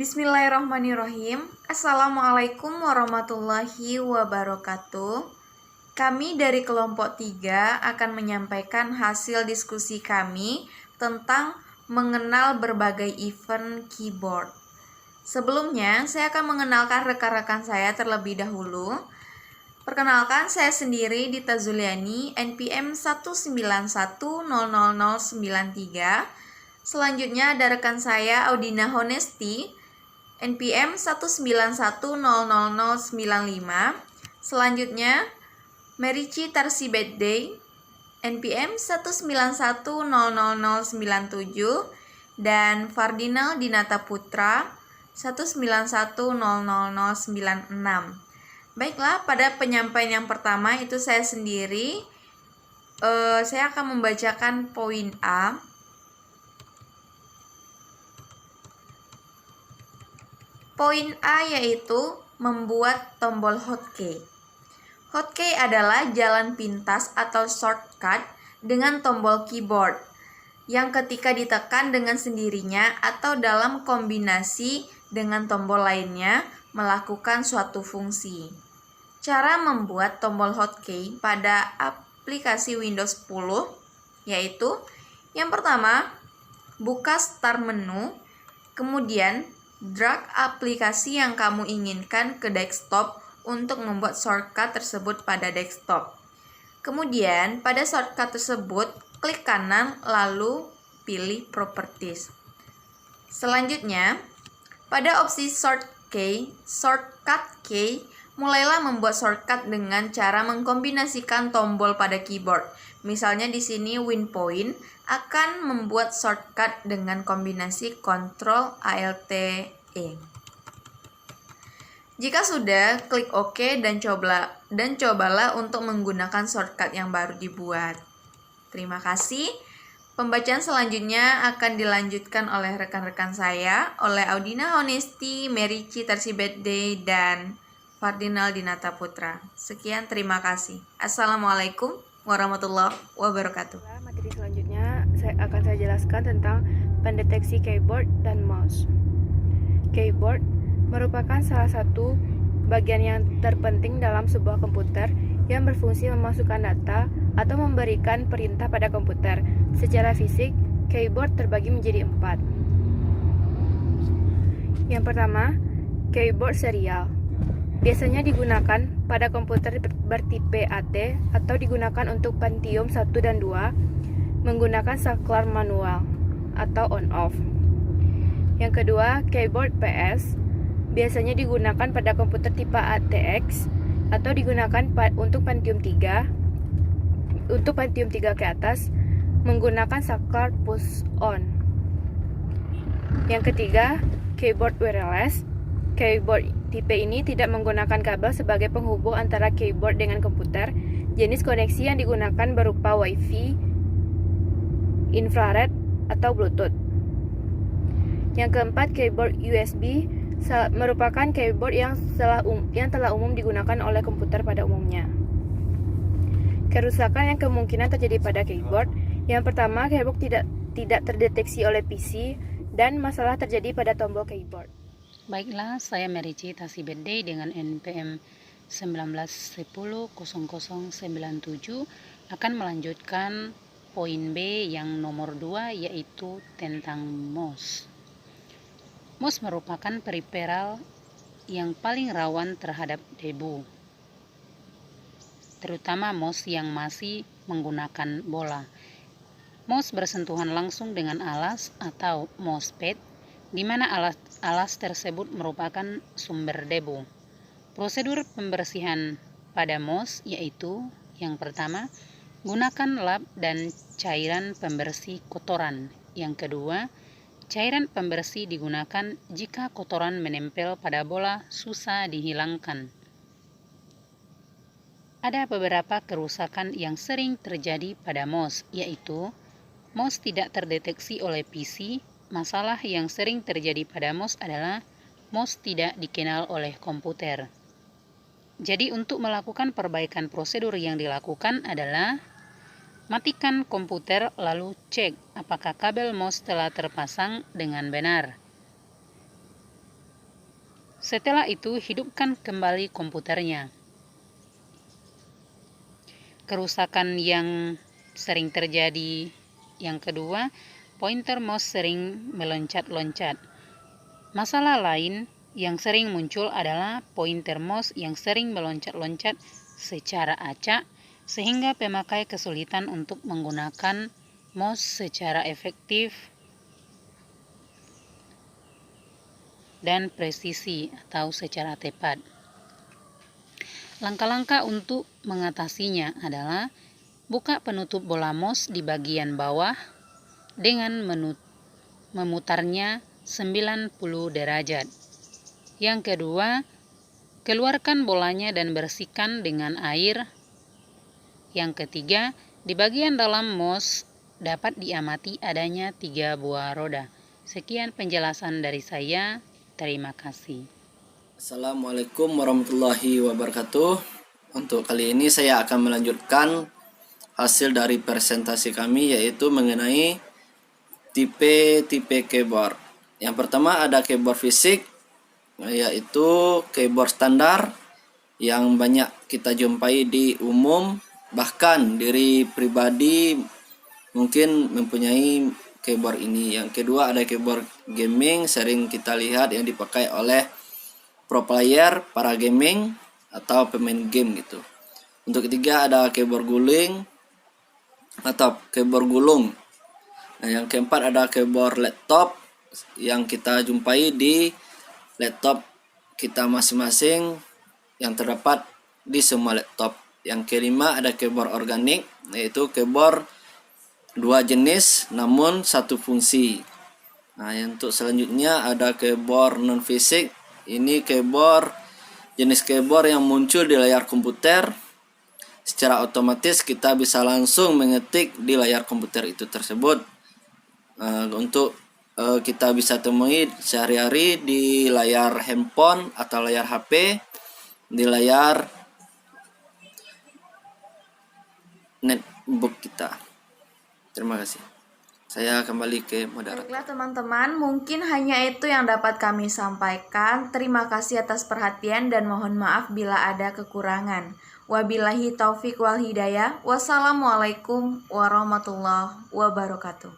Bismillahirrahmanirrahim. Assalamualaikum warahmatullahi wabarakatuh. Kami dari kelompok 3 akan menyampaikan hasil diskusi kami tentang mengenal berbagai event keyboard. Sebelumnya, saya akan mengenalkan rekan-rekan saya terlebih dahulu. Perkenalkan, saya sendiri Dita Zuliani, NPM 191000093. Selanjutnya ada rekan saya Audina Honesti, NPM 191000095. Selanjutnya Merici Tarsi Bedday, NPM 191000097, dan Fardinal Dinata Putra 191000096. Baiklah, pada penyampaian yang pertama itu saya sendiri. Saya akan membacakan poin A. Poin A yaitu membuat tombol hotkey. Hotkey adalah jalan pintas atau shortcut dengan tombol keyboard yang ketika ditekan dengan sendirinya atau dalam kombinasi dengan tombol lainnya melakukan suatu fungsi. Cara membuat tombol hotkey pada aplikasi Windows 10 yaitu yang pertama, buka Start menu, kemudian drag aplikasi yang kamu inginkan ke desktop untuk membuat shortcut tersebut pada desktop. Kemudian, pada shortcut tersebut, klik kanan lalu pilih Properties. Selanjutnya, pada opsi Shortcut Key, mulailah membuat shortcut dengan cara mengkombinasikan tombol pada keyboard. Misalnya di sini WinPoint akan membuat shortcut dengan kombinasi Ctrl Alt E. Jika sudah, klik OK dan cobalah untuk menggunakan shortcut yang baru dibuat. Terima kasih. Pembacaan selanjutnya akan dilanjutkan oleh rekan-rekan saya, oleh Audina Honesti, Merici Tarsi Bedday, dan Fardinal Dinata Putra. Sekian, terima kasih. Assalamualaikum warahmatullahi wabarakatuh. Materi selanjutnya akan saya jelaskan tentang pendeteksi keyboard dan mouse. Keyboard merupakan salah satu bagian yang terpenting dalam sebuah komputer yang berfungsi memasukkan data atau memberikan perintah pada komputer. Secara fisik, keyboard terbagi menjadi 4. Yang pertama, keyboard serial. Biasanya digunakan pada komputer bertipe AT atau digunakan untuk Pentium 1 dan 2 menggunakan saklar manual atau on-off. Yang kedua, keyboard PS. Biasanya digunakan pada komputer tipe ATX atau digunakan untuk Pentium 3 ke atas menggunakan saklar push on. Yang ketiga, keyboard wireless. Keyboard tipe ini tidak menggunakan kabel sebagai penghubung antara keyboard dengan komputer. Jenis koneksi yang digunakan berupa Wi-Fi, infrared, atau Bluetooth. Yang keempat, keyboard USB merupakan keyboard yang telah umum digunakan oleh komputer pada umumnya. Kerusakan yang kemungkinan terjadi pada keyboard. Yang pertama, keyboard tidak terdeteksi oleh PC dan masalah terjadi pada tombol keyboard. Baiklah, saya Merici Tarsi Bedday dengan NPM 1910097 akan melanjutkan poin B yang nomor 2 yaitu tentang mouse. Mouse merupakan peripheral yang paling rawan terhadap debu, terutama mouse yang masih menggunakan bola. Mouse bersentuhan langsung dengan alas atau mousepad, di mana alas tersebut merupakan sumber debu. Prosedur pembersihan pada mouse yaitu yang pertama, gunakan lap dan cairan pembersih kotoran. Yang kedua, cairan pembersih digunakan jika kotoran menempel pada bola susah dihilangkan. Ada beberapa kerusakan yang sering terjadi pada mouse, yaitu mouse tidak terdeteksi oleh PC. Masalah yang sering terjadi pada mouse adalah mouse tidak dikenal oleh komputer. Jadi untuk melakukan perbaikan prosedur yang dilakukan adalah matikan komputer lalu cek apakah kabel mouse telah terpasang dengan benar. Setelah itu, hidupkan kembali komputernya. Kerusakan yang sering terjadi yang kedua, pointer mouse sering meloncat-loncat. Masalah lain yang sering muncul adalah pointer mouse yang sering meloncat-loncat secara acak, sehingga pemakai kesulitan untuk menggunakan mouse secara efektif dan presisi atau secara tepat. Langkah-langkah untuk mengatasinya adalah buka penutup bola mouse di bagian bawah dengan memutarnya 90 derajat. Yang kedua, keluarkan bolanya dan bersihkan dengan air. Yang ketiga, di bagian dalam mouse dapat diamati adanya 3 buah roda. Sekian penjelasan dari saya. Terima kasih. Assalamualaikum warahmatullahi wabarakatuh. Untuk kali ini saya akan melanjutkan hasil dari presentasi kami, yaitu mengenai tipe-tipe keyboard. Yang pertama ada keyboard fisik, yaitu keyboard standar yang banyak kita jumpai di umum, bahkan diri pribadi mungkin mempunyai keyboard ini. Yang kedua ada keyboard gaming, sering kita lihat yang dipakai oleh pro player, para gaming atau pemain game gitu. Untuk ketiga ada keyboard guling atau keyboard gulung. Nah, yang keempat ada keyboard laptop yang kita jumpai di laptop kita masing-masing yang terdapat di semua laptop. Yang kelima ada keyboard organik, yaitu keyboard 2 jenis namun 1 fungsi. Nah, yang untuk selanjutnya ada keyboard non fisik. Ini jenis keyboard yang muncul di layar komputer. Secara otomatis kita bisa langsung mengetik di layar komputer itu tersebut. Untuk kita bisa temui sehari-hari di layar handphone atau layar HP, di layar netbook kita. Terima kasih. Saya kembali ke moderator. Baiklah teman-teman, mungkin hanya itu yang dapat kami sampaikan. Terima kasih atas perhatian dan mohon maaf bila ada kekurangan. Wabillahi taufik wal hidayah. Wassalamualaikum warahmatullahi wabarakatuh.